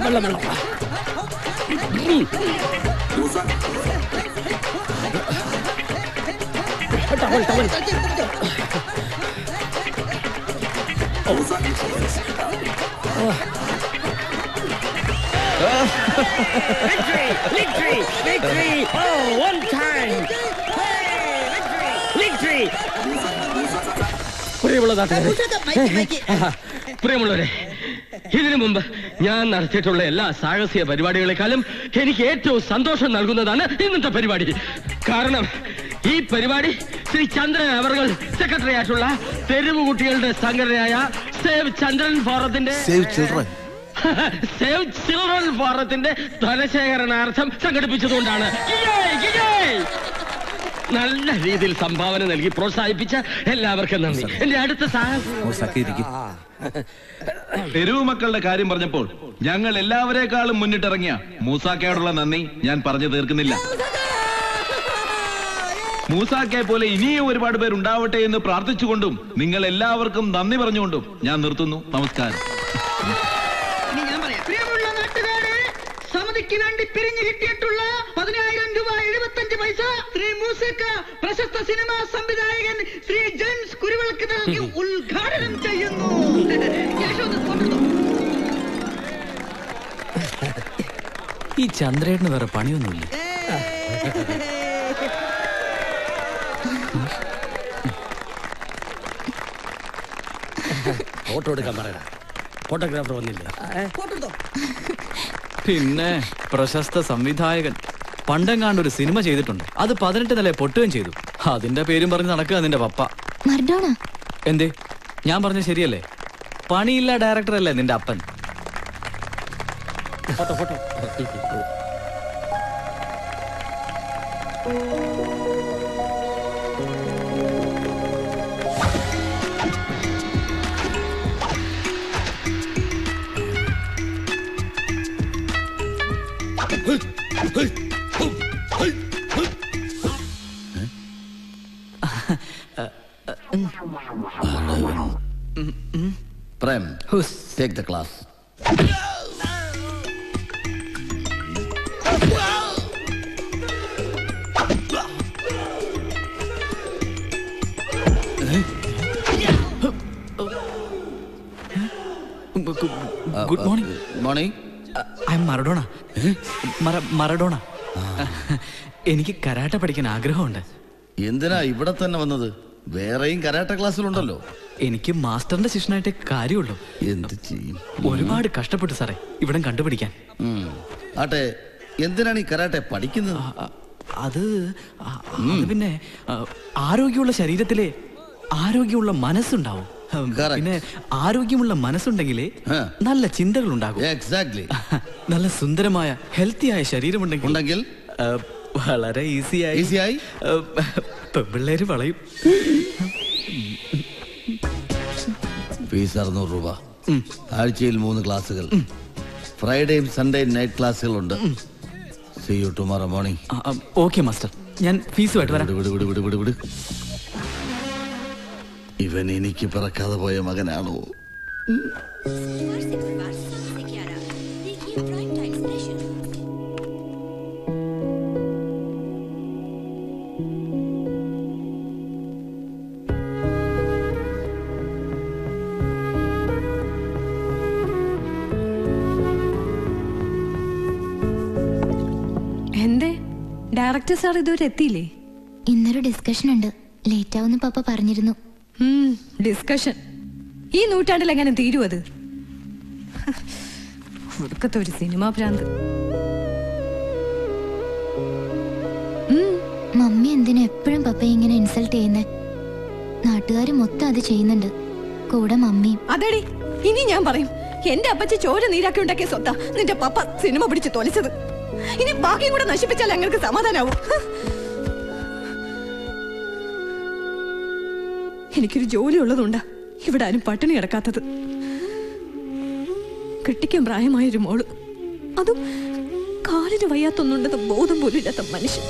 വെള്ളം വെള്ളം. Towel towel. Victory! Victory! Victory! Oh, one time! Victory! പ്രിയമുള്ളവരെ, ഇതിനു മുമ്പ് ഞാൻ നടത്തിയിട്ടുള്ള എല്ലാ സാഹസിക പരിപാടികളെക്കാളും എനിക്ക് ഏറ്റവും സന്തോഷം നൽകുന്നതാണ് ഇന്നത്തെ പരിപാടി. കാരണം ഈ പരിപാടി ശ്രീ ചന്ദ്രൻ അവർകൾ സെക്രട്ടറി ആയിട്ടുള്ള തെരുവ് കുട്ടികളുടെ സംഘടനയായ സേവ് ചന്ദ്രൻ ഫോറത്തിന്റെ സേവ് ചിൽഡ്രൻ ഫോറത്തിന്റെ ധനശേഖരണാർത്ഥം സംഘടിപ്പിച്ചതുകൊണ്ടാണ്. നല്ല രീതിയിൽ സംഭാവന നൽകി പ്രോത്സാഹിപ്പിച്ച എല്ലാവർക്കും നന്ദി. എന്റെ അടുത്ത തെരുവ് മക്കളുടെ കാര്യം പറഞ്ഞപ്പോൾ ഞങ്ങൾ എല്ലാവരെക്കാളും മുന്നിട്ടിറങ്ങിയ മൂസാക്കയോടുള്ള നന്ദി ഞാൻ പറഞ്ഞു തീർക്കുന്നില്ല. മൂസാക്കയെ പോലെ ഇനിയും ഒരുപാട് പേരുണ്ടാവട്ടെ എന്ന് പ്രാർത്ഥിച്ചുകൊണ്ടും നിങ്ങൾ എല്ലാവർക്കും നന്ദി പറഞ്ഞുകൊണ്ടും ഞാൻ നിർത്തുന്നു. നമസ്കാരം. സമിതിക്ക് വേണ്ടി പിരിഞ്ഞു കിട്ടിയിട്ടുള്ള 10,000 രൂപ 75 പൈസ ശ്രീ മൂസക്ക പ്രശസ്ത സിനിമാ സംവിധായകൻ ശ്രീ ജെയിംസ് കുരുവിളക്ക് നൽകി ഉദ്ഘാടനം ചെയ്യുന്നു. ഈ ചന്ദ്രേട്ടന് വേറെ പണിയൊന്നുമില്ല. ഫോട്ടോ എടുക്കാൻ പറയടാ. ഫോട്ടോഗ്രാഫർ വന്നില്ല. പിന്നെ പ്രശസ്ത സംവിധായകൻ പണ്ടെങ്ങാണ്ട് ഒരു സിനിമ ചെയ്തിട്ടുണ്ട്. അത് 18 നില പൊട്ടുകയും ചെയ്തു. അതിന്റെ പേരും പറഞ്ഞ് നടക്കുക നിന്റെ പപ്പ. എന്തേ, ഞാൻ പറഞ്ഞ ശരിയല്ലേ? പണിയില്ല ഡയറക്ടർ അല്ലേ നിന്റെ അപ്പൻ? Photo photo. Prem, take the class. Good morning. Morning. I am Maradona. Maradona. എനിക്ക് കരാട്ട പഠിക്കാൻ ആഗ്രഹമുണ്ട്. എന്തിനാ ഇവിടെ തന്നെ വന്നത്? വേറെയും കരാട്ട ക്ലാസ്സിലുണ്ടല്ലോ. എനിക്ക് മാസ്റ്ററിന്റെ ശിഷ്യനായിട്ടേ കാര്യമുള്ളൂ. എന്ത് ചെയ്യും? ഒരുപാട് കഷ്ടപ്പെട്ടു സാറേ ഇവിടം കണ്ടുപിടിക്കാൻ. ആട്ടെ, എന്തിനാണ് ഈ കരാട്ടെ പഠിക്കുന്നത്? അത് പിന്നെ ആരോഗ്യമുള്ള ശരീരത്തിലെ ആരോഗ്യമുള്ള മനസ്സുണ്ടാവും. പിന്നെ ആരോഗ്യമുള്ള മനസ്സുണ്ടെങ്കിലേ നല്ല ചിന്തകൾ ഉണ്ടാകും. എക്സാക്ട്ലി. നല്ല സുന്ദരമായ ഹെൽത്തിയായ ശരീരമുണ്ടെങ്കിൽ വളരെ ഈസിയായി പെൺപിള്ളേര് വളയും. ഫീസ് 600 രൂപ. ആഴ്ചയിൽ 3 ക്ലാസ്സുകൾ. ഫ്രൈഡേയും സൺഡേയും നൈറ്റ് ക്ലാസ്സുകളുണ്ട്. See you tomorrow morning. Okay master, ഞാൻ ഫീസുമായിട്ട് വരാം. വിട്. ഇവൻ എനിക്ക് പിറക്കാതെ പോയ മകനാണോ? എന്തേ ഡയറക്ടർ സാർ ഇതുവരെ എത്തിയില്ലേ? ഇന്നൊരു ഡിസ്കഷൻ ഉണ്ട്, ലേറ്റ് ആവുന്ന പപ്പ പറഞ്ഞിരുന്നു. ഡിസ്കഷൻ ഈ നൂറ്റാണ്ടിൽ എങ്ങനെ തീരും അത്? ഒടുക്കത്തെ ഒരു സിനിമാ ഭ്രാന്ത്. മമ്മി എന്തിനാ എപ്പോഴും പപ്പയെ ഇങ്ങനെ ഇൻസൾട്ട് ചെയ്യുന്നേ? നാട്ടുകാര് മൊത്തം അത് ചെയ്യുന്നുണ്ട്, കൂടെ മമ്മിയും. അതെടി, ഇനി ഞാൻ പറയും, എന്റെ അപ്പച്ചി ചോര നീരാക്കി ഉണ്ടാക്കിയ സ്വത്താ നിന്റെ പപ്പ സിനിമ പിടിച്ച് തൊലിച്ചത്. ഇനി ബാക്കിയും കൂടെ നശിപ്പിച്ചാൽ ഞങ്ങൾക്ക് സമാധാനാവും. എനിക്കൊരു ജോലി ഉള്ളതുകൊണ്ടാ ഇവിടെ ആരും പട്ടിണി കിടക്കാത്തത്. കെട്ടിക്കാൻ പ്രായമായൊരു മോള്, അതും കാലിന് വയ്യാത്തൊന്നുണ്ടെന്ന് ബോധം പോലും ഇല്ലാത്ത മനുഷ്യൻ.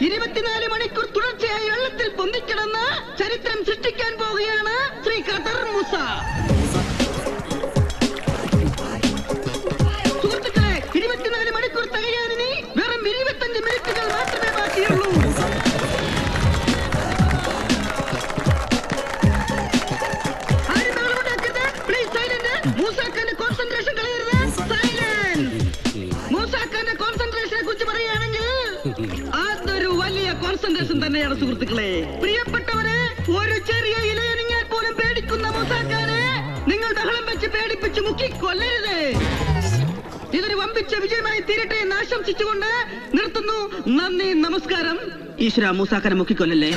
24 മണിക്കൂർ തുടർച്ചയായി വെള്ളത്തിൽ പൊന്തിക്കിടന്ന് ചരിത്രം സൃഷ്ടിക്കാൻ പോവുകയാണ് ശ്രീ ഖദർ മൂസ. സുഹൃത്തുക്കളെ, 24 മണിക്കൂർ തികയാനിനി വെറും 25 മിനിറ്റുകൾ മാത്രമേ ബാക്കിയുള്ളൂ. ആരും ബഹളമുണ്ടാക്കരുത്. Please silent. മൂസാഖാന്റെ കോൺസെൻട്രേഷൻ കളയരുത്. സൈലന്റ്. മൂസാഖാന്റെ കോൺസെൻട്രേഷനെ കുറിച്ച് പറയുകയാണെങ്കിൽ അതൊരു വലിയ കോൺസെൻട്രേഷൻ തന്നെയാണ് സുഹൃത്തുക്കളെ. പ്രിയപ്പെട്ടവരെ, ഒരു ചെറിയ ഇലയണിഞ്ഞാൽ പോലും പേടിക്കുന്ന മൂസാഖാനെ നിങ്ങൾ ബഹളം വെച്ച് പേടിപ്പിച്ച് മുക്കിക്കൊല്ലരുത്. ഇതൊരു വമ്പിച്ച വിജയമായി തീരട്ടെ എന്ന് ആശംസിച്ചുകൊണ്ട് നിർത്തുന്നു. നന്ദി, നമസ്കാരം. ഈശ്വര, മൂസാഖാനെ മുക്കിക്കൊല്ലല്ലേ.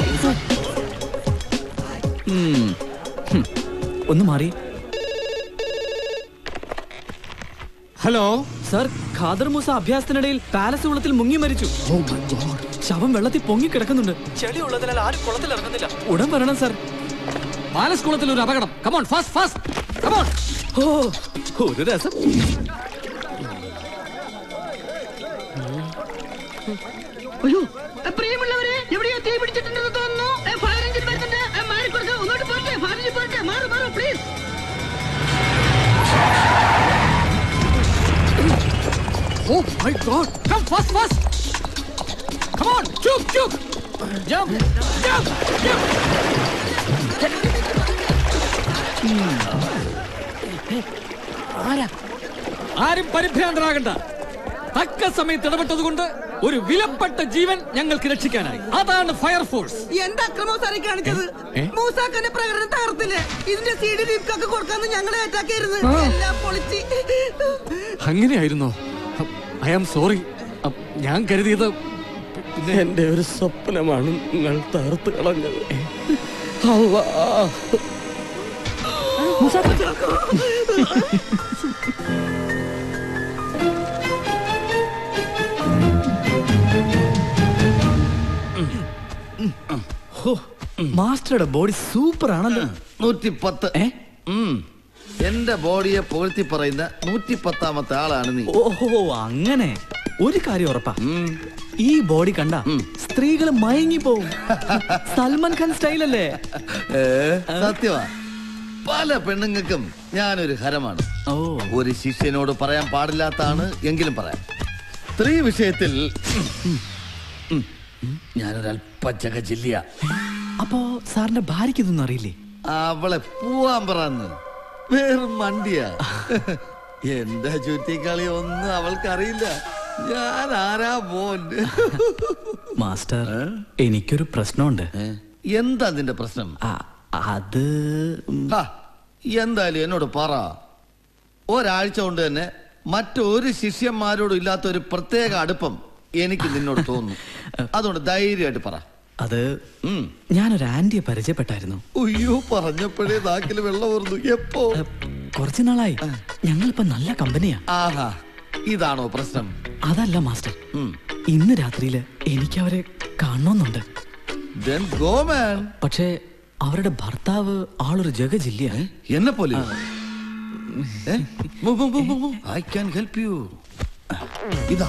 ഒന്ന് മാറി. ഹലോ സർ, ഖാദർ മൂസ അഭ്യാസത്തിനിടയിൽ പാലസ് വെള്ളത്തിൽ മുങ്ങി മരിച്ചു. ശവം വെള്ളത്തിൽ പൊങ്ങി കിടക്കുന്നുണ്ട്. ചെളി ഉള്ളതിനാൽ ആരും കുളത്തിൽ ഇറങ്ങുന്നില്ല. ഉടൻ വരണം സർ. പാലസ് കുളത്തിൽ ഒരു അപകടം. Come on, fast fast, come on. ഓ, ഒരു രസം. അയ്യോ, പ്രിയമുള്ളവരെ, എവിടെയോ തീ പിടിച്ചിട്ടുണ്ടെന്ന് തോന്നുന്നു. ഫയർ എഞ്ചിൻ വരുന്നുണ്ട്. മാറിക്കൊടുക്കുക. ഒന്നോട്ട് പോട്ടെ. ഫയർ എഞ്ചിൻ പോട്ടെ. മാറു മാറു please. Oh my God! Come fast, fast! Come on, jump, jump, jump, jump, jump. ആരും പരിഭ്രാന്തരാകണ്ട. തക്ക സമയത്ത് ഇടപെട്ടതുകൊണ്ട് ഒരു വിലപ്പെട്ട ജീവൻ ഞങ്ങൾക്ക് രക്ഷിക്കാനായി. അതാണ് ഫയർഫോഴ്സ്. എന്താ അക്രമം സാറി കാണിച്ചത്? മൂസാഖാന്റെ പ്രകടനം തകർത്തില്ലേ? ഇതിന്റെ CD ലീഫ്ക്കൊക്കെ കൊടുക്കാന്ന് ഞങ്ങളെ അറ്റാക്കായിരുന്നു. എല്ലാം പൊളിച്ച്. അങ്ങനെയായിരുന്നോ? I am sorry. ഞാൻ കരുതിയത് എന്റെ ഒരു സ്വപ്നമാണ് നിങ്ങൾ തകർത്ത് കളഞ്ഞത്. മാസ്റ്ററുടെ ബോഡി സൂപ്പർ ആണല്ലോ. 110. എന്റെ ബോഡിയെ പുകഴ്ത്തി പറയുന്ന 110ാമത്തെ ആളാണ് നീ. ഓഹോ, അങ്ങനെ. ഒരു കാര്യം ഉറപ്പാ, ഈ ബോഡി കണ്ട സ്ത്രീകൾ മയങ്ങി പോവും. സൽമാൻ ഖാൻ സ്റ്റൈലല്ലേ? സത്യമാ, പല പെണ്ണുങ്ങൾക്കും ഞാനൊരു ഹരമാണ്. ഒരു ശിഷ്യനോട് പറയാൻ പാടില്ലാത്താണ്, എങ്കിലും പറയാം. സ്ത്രീ വിഷയത്തിൽ ഞാനൊരൽപ്പ ജഗജില്ല. അപ്പോ സാറിന്റെ ഭാര്യയ്ക്ക് ഇതൊന്നും അറിയില്ലേ? അവളെ പോവാൻ പറന്ന് വേറും മണ്ടിയാ. എന്റെ ചുറ്റിക്കളി ഒന്നും അവൾക്കറിയില്ല. ഞാൻ ആരാ മോൻ. മാസ്റ്റർ, എനിക്കൊരു പ്രശ്നമുണ്ട്. എന്താ നിന്റെ പ്രശ്നം? അത് എന്തായാലും എന്നോട് പറ. ഒരാഴ്ച കൊണ്ട് തന്നെ മറ്റൊരു ശിഷ്യന്മാരോടും ഇല്ലാത്ത ഒരു പ്രത്യേക അടുപ്പം എനിക്ക് നിന്നോട് തോന്നുന്നു. അതുകൊണ്ട് ധൈര്യമായിട്ട് പറ. അത് ഞാനൊരു ആന്റിയെ പരിചയപ്പെട്ടായിരുന്നു. അയ്യോ, പറഞ്ഞപ്പോഴേ നാക്കില് വെള്ളം ഓർന്നു. എപ്പോ? കുറച്ചു നാളായി. ഞങ്ങളിപ്പോ നല്ല കമ്പനിയാ. ആഹാ, ഇതാണോ പ്രശ്നം? അതല്ല മാസ്റ്റർ, ഇന്ന് രാത്രിയില് എനിക്ക് അവരെ കാണണമെന്നുണ്ട്. പക്ഷേ അവരുടെ ഭർത്താവ് ആളൊരു ജഗജില്ല. എന്നെ പോലെ. I can help you. ഇതാ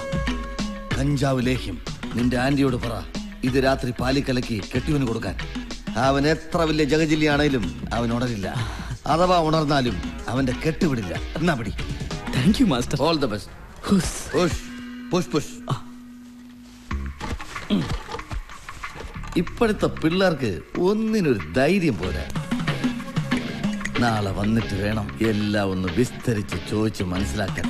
കഞ്ചാവ് ലേഹ്യം. നിന്റെ ആന്റിയോട് പറ, ഇത് രാത്രി പാലിക്കലക്കി കെട്ടിയവന് കൊടുക്കാൻ. അവൻ എത്ര വലിയ ജഗജില്ലിയാണേലും അവൻ ഉണരില്ല. അഥവാ ഉണർന്നാലും അവന്റെ കെട്ടുവിടില്ല. എന്നാ പിടി. Thank you master. All the best. Push push push. ഇപ്പോഴത്തെ പിള്ളേർക്ക് ഒന്നിനൊരു ധൈര്യം പോരാ. നാളെ വന്നിട്ട് വേണം എല്ലാം ഒന്ന് വിസ്തരിച്ച് ചോദിച്ച് മനസ്സിലാക്കാൻ.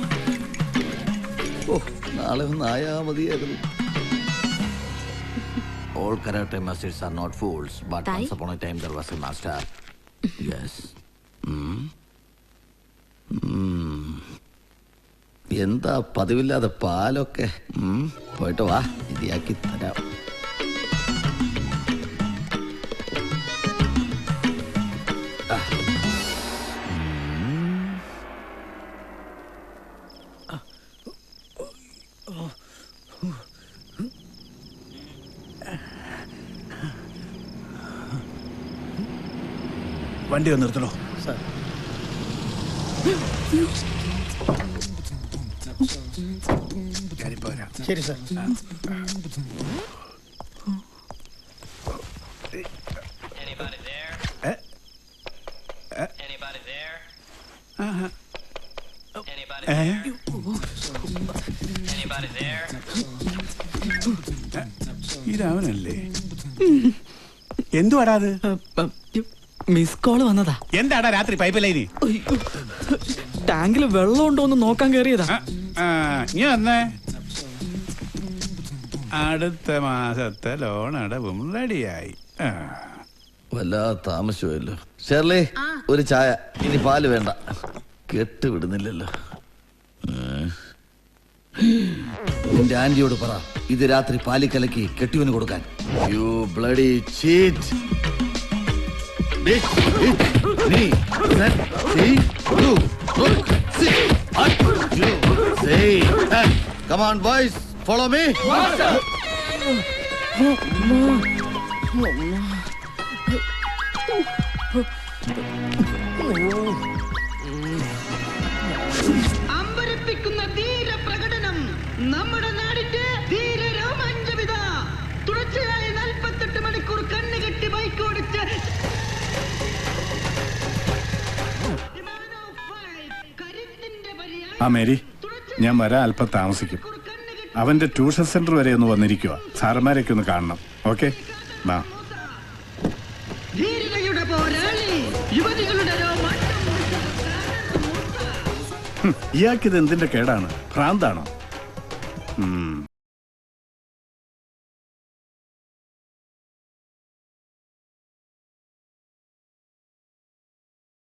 ഓ, നാളെ ഒന്ന് ആയാ മതിയായിരുന്നു. All karate masters are not fools, but once upon a time there was a master. Yes. എന്താ പതിവില്ലാതെ പാലൊക്കെ? പോയിട്ട് വാ, ഇടിയാക്കി തരാം. വണ്ടി ഒന്ന് നിർത്തണോ? ശരി സാർ. ഇതവനല്ലേ? എന്തുവാടാ അത്? മിസ് കോള് വന്നതാ. എന്താടാ രാത്രി പൈപ്പ് ലൈന്? ടാങ്കിൽ വെള്ളം ഉണ്ടോ എന്ന് നോക്കാൻ കയറിയതാ. നീ വന്നേ. അടുത്ത മാസത്തെ ലോൺ അടവും റെഡിയായി. വല്ലാതെ താമസമല്ലോ. ഷെർലി, ഒരു ചായ. ഇനി പാല് വേണ്ട, കെട്ടുവിടുന്നില്ലല്ലോ. നിന്റെ ആന്റിയോട് പറ ഇത് രാത്രി പാലി കലക്കി കെട്ടിവന് കൊടുക്കാൻ. You bloody cheat. Come on boys, follow me. അമ്പരപ്പിക്കുന്ന ധീര പ്രകടനം നമ്മുടെ നാടിന്റെ ധീര രോമാഞ്ചവിത. തുടർച്ചയായി 48 മണിക്കൂർ കണ്ണുകെട്ടി ബൈക്ക് ഓടിച്ച് ആ മേരി, ഞാൻ വരാൻ അല്പം താമസിക്കും. അവന്റെ ട്യൂഷൻ സെന്റർ വരെ ഒന്ന് വന്നിരിക്കുക. സാറന്മാരൊക്കെ ഒന്ന് കാണണം. ഓക്കെ, വാ. ധീരതയുടെ പോരാളി, യുവതികളുടെ ഇയാൾക്കിത് എന്തിന്റെ കേടാണ്? ഭ്രാന്താണോ?